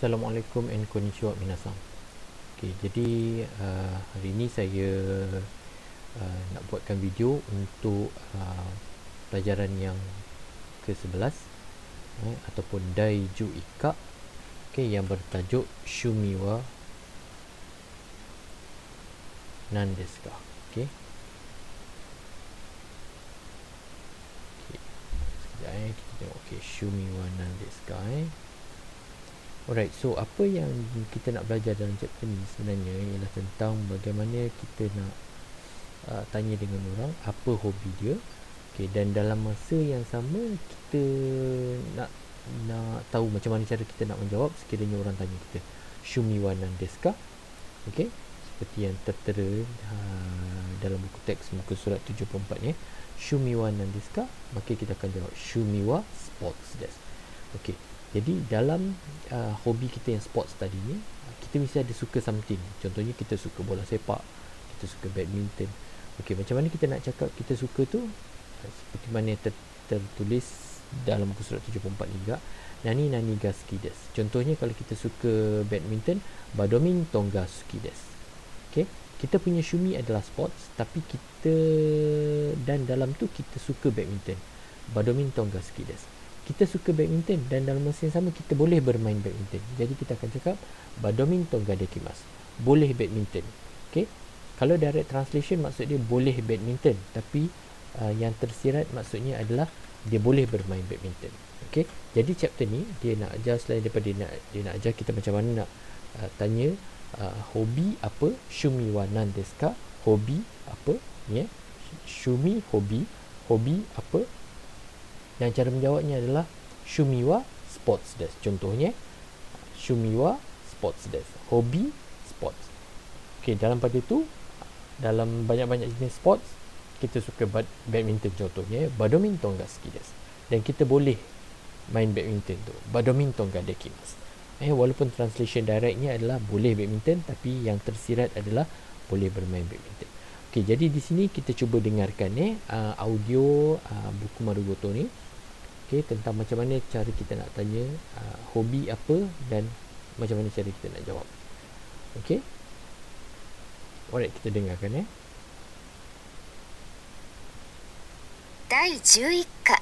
Assalamualaikum and konnichiwa minasan. Okay, jadi hari ini saya nak buatkan video untuk pelajaran yang ke-11 ataupun Daiju Ikka, okay, yang bertajuk Shumi wa nan desu ka. Okay. Sekejap kita tengok. Okay, Shumi wa nan desu ka. Alright, so apa yang kita nak belajar dalam chapter ni sebenarnya ialah tentang bagaimana kita nak tanya dengan orang apa hobi dia. Okay, dan dalam masa yang sama kita nak tahu macam mana cara kita nak menjawab sekiranya orang tanya kita Shumi wa nan desu ka? Okay, seperti yang tertera dalam buku teks muka surat 74 ni, Shumi wa nan desu ka? Maka kita akan jawab Shumi wa sports desu. Okay, jadi dalam hobi kita yang sports tadi ni, kita mesti ada suka something. Contohnya kita suka bola sepak, kita suka badminton. Okey, macam mana kita nak cakap kita suka tu? Seperti mana tertulis dalam buku surat 74 ni juga, nani nani ga suki desu. Contohnya kalau kita suka badminton, badminton ga suki desu. Okey, kita punya shumi adalah sports, tapi kita dan dalam tu kita suka badminton. Badminton ga suki desu. Kita suka badminton dan dalam masa yang sama kita boleh bermain badminton. Jadi kita akan cakap badminton ga dekimasu. Boleh badminton. Okey. Kalau direct translation maksud dia boleh badminton, tapi yang tersirat maksudnya adalah dia boleh bermain badminton. Okey. Jadi chapter ni dia nak ajar, selain daripada dia nak ajar kita macam mana nak tanya hobi apa, shumi wa nan desu ka? Hobi apa? Ya. Yeah. Shumi hobi apa? Dan cara menjawabnya adalah shumi wa sports desu. Contohnya shumi wa sports desu. Hobi sports. Okey, dalam pada tu dalam banyak-banyak jenis sports kita suka badminton contohnya, badminton ga suki desu. Dan kita boleh main badminton tu. Badminton ga dekimasu. Walaupun translation directnya adalah boleh badminton, tapi yang tersirat adalah boleh bermain badminton. Okey, jadi di sini kita cuba dengarkan audio buku Marugoto ni. Okey, tentang macam mana cara kita nak tanya hobi apa dan macam mana cara kita nak jawab. Okey. Alright, kita dengarkan . 第11課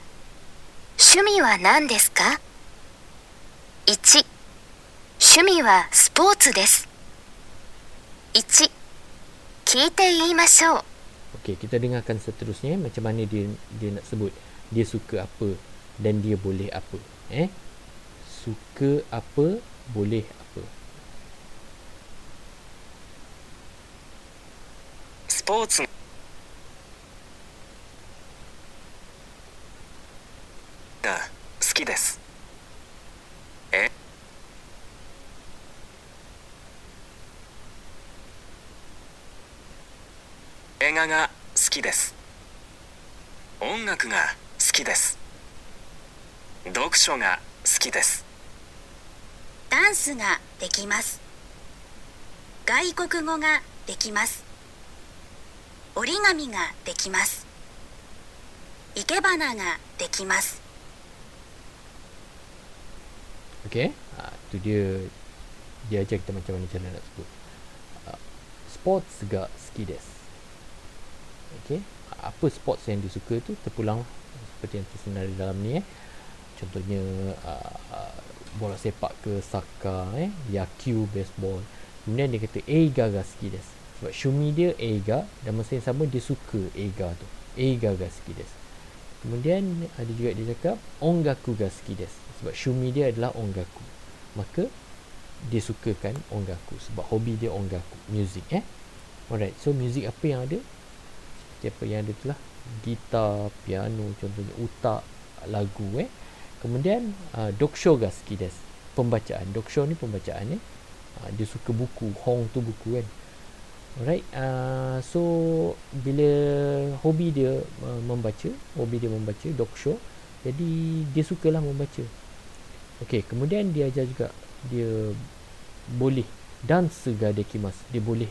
趣味は何ですか ?1 趣味はスポーツです。1聞いて言いましょう。 Okey, kita dengarkan seterusnya macam mana dia nak sebut dia suka apa dan dia boleh apa. Suka apa, boleh apa. スポーツが好きです。映画が好きです。音楽が好きです。読書が好きです。ダンスができます。外国語ができます。折り紙ができます。生け花ができます。 Okey, tu dia ajar kita macam mana cara nak sebut. Sports ga suki desu. Okey, apa sports yang dia suka tu terpulang seperti yang tersenar di dalam ni . Contohnya bola sepak ke, soccer, yaku, baseball. Kemudian dia kata eiga ga suki desu. Sebab shumi dia eiga dan masa yang sama dia suka eiga tu. Eiga ga suki desu. Kemudian ada juga dia cakap ongaku ga suki desu. Sebab shumi dia adalah ongaku. Maka dia sukakan ongaku sebab hobi dia ongaku, music . Alright, so music apa yang ada? Seperti apa yang ada tu lah, gitar, piano, contohnya utak, lagu . Kemudian doksho ga suki desu. Pembacaan. Doksho ni pembacaan . Dia suka buku, hong tu buku kan. Alright, so bila hobi dia membaca, doksho, jadi dia sukalah membaca. Okey, kemudian dia ajar juga dia boleh dance ga dekimasu. Dia boleh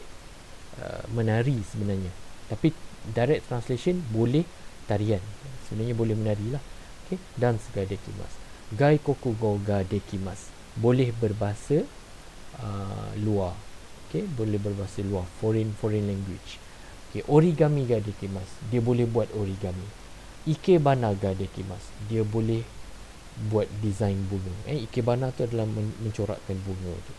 menari sebenarnya. Tapi direct translation boleh tarian. Sebenarnya boleh menari lah. Okey, dance ga dekimasu. Gaikokugo ga dekimasu. boleh berbahasa luar. Okay, boleh berbahasa luar, foreign language. Okay, origami ga dekimasu, dia boleh buat origami. Ikebana ga dekimasu, dia boleh buat design bunga. Ikebana tu adalah mencorakkan bunga tu.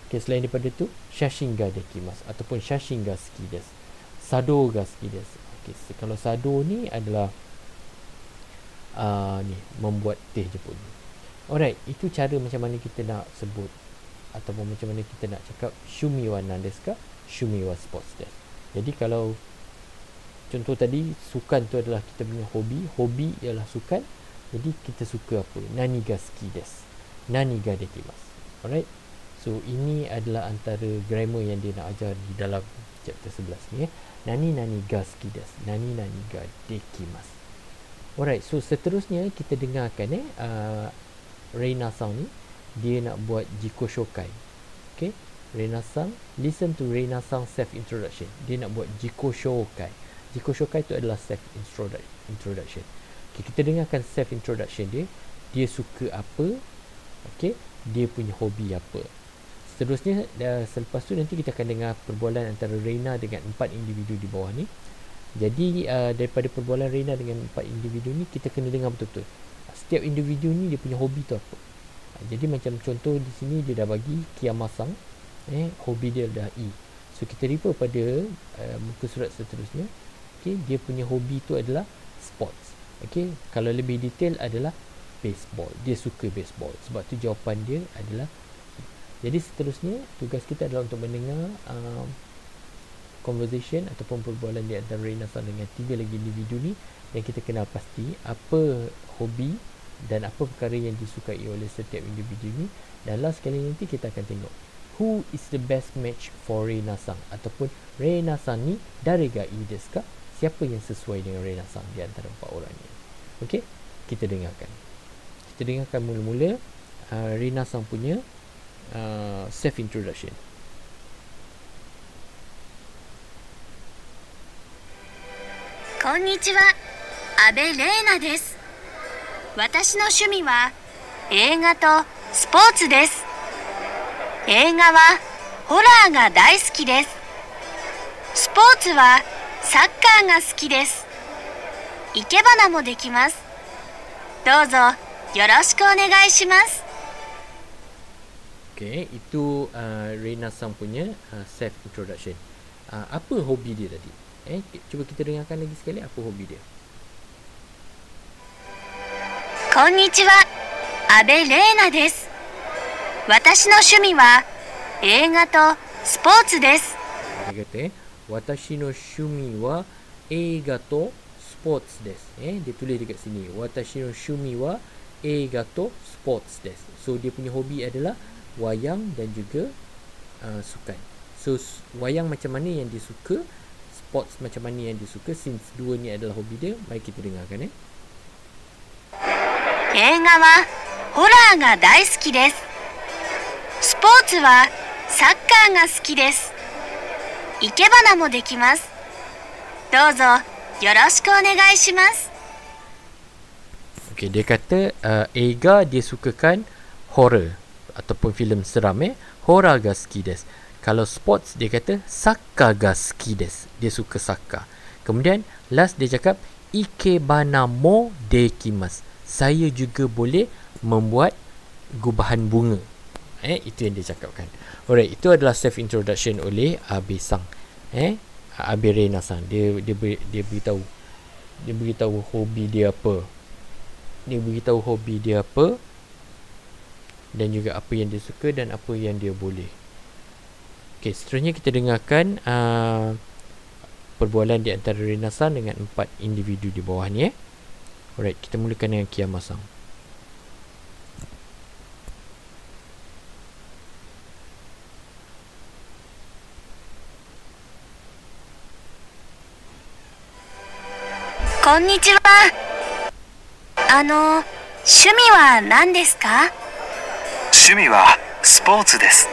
Okay, selain daripada tu, shashin ga dekimasu ataupun shashin ga suki desu. Sado ga suki desu. Okay, kalau sado ni adalah membuat teh Jepun. Alright, itu cara macam mana kita nak sebut ataupun macam mana kita nak cakap shumi wa nan desu ka, shumi wa sports desu. Jadi kalau contoh tadi, sukan tu adalah kita punya hobi ialah sukan. Jadi kita suka apa? Nani ga suki desu, nani ga dekimasu. Alright, so ini adalah antara grammar yang dia nak ajar di dalam chapter 11 ni. Nani ga suki desu, nani ga dekimasu. Alright, so seterusnya kita dengarkan Reina-san ni dia nak buat jiko shokai. Okay, Reina-san, listen to Reina-san self introduction. Dia nak buat jiko shokai. Jiko shokai tu adalah self introduction. Okay, kita dengarkan self introduction dia. Dia suka apa? Okay, dia punya hobi apa? Seterusnya selepas tu nanti kita akan dengar perbualan antara Reina dengan 4 individu di bawah ni. Jadi daripada perbualan Reina dengan 4 individu ni, kita kena dengar betul-betul setiap individu ni dia punya hobi tu apa. Jadi macam contoh di sini dia dah bagi Kiyama-san, hobi dia dah I. So kita refer pada muka surat seterusnya. Okay, dia punya hobi tu adalah sports. Okay, kalau lebih detail adalah baseball. Dia suka baseball. Sebab tu jawapan dia adalah. Jadi seterusnya tugas kita adalah untuk mendengar conversation ataupun perbualan di antara Reina-san dengan 3 lagi individu ni, dan kita kenal pasti apa hobi dan apa perkara yang disukai oleh setiap individu ni. Dan last sekali nanti kita akan tengok who is the best match for Reina-san, ataupun Reina-san ni dari ga ii desu ka, siapa yang sesuai dengan Reina-san di antara 4 orang ni. Okey, kita dengarkan mula-mula Reina-san punya self introduction. Konnichiwa, Abe Reina desu. 私の趣味は映画とスポーツです。映画はホラーが大好きです。スポーツはサッカーが好きです。生け花もできます。どうぞよろしくお願いします。 Okay, itu Reina-san punya self introduction. Apa hobi dia tadi? Cuba kita dengarkan lagi sekali apa hobi dia. こんにちは、阿部玲奈です。私の趣味は映画とスポーツです。Dia kata, watashi no shumi wa eiga to sports desu. Dia tulis dekat sini, watashi no shumi wa eiga to sports desu. So dia punya hobi adalah wayang dan juga sukan. So wayang macam mana yang dia suka, sports macam mana yang dia suka. Since dua ni adalah hobi dia, mari kita dengarkan. 映画はホラーが大好きです。スポーツはサッカーが好きです。生け花もできます。どうぞよろしくお願いします。 Okay, dia kata Eiga dia sukakan horror ataupun filem seram. Horror ga suki desu. Kalau sports dia kata Sakka ga suki desu. Dia suka Sakka. Kemudian last dia cakap Ikebana mo dekimasu. Saya juga boleh membuat gubahan bunga. Itu yang dia cakapkan. Alright, itu adalah self introduction oleh Abe-san. Abe Reina-san. Dia beritahu hobi dia apa. Dan juga apa yang dia suka dan apa yang dia boleh. Okay, seterusnya kita dengarkan perbualan di antara Reina-san dengan 4 individu di bawah ni. Alright, kita mulakan dengan Kiyama-san. Konnichiwa. 趣味は何ですか？趣味はスポーツです。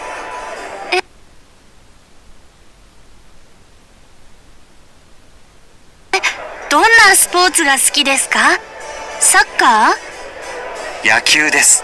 どんなスポーツが好きですか？サッカー？野球です。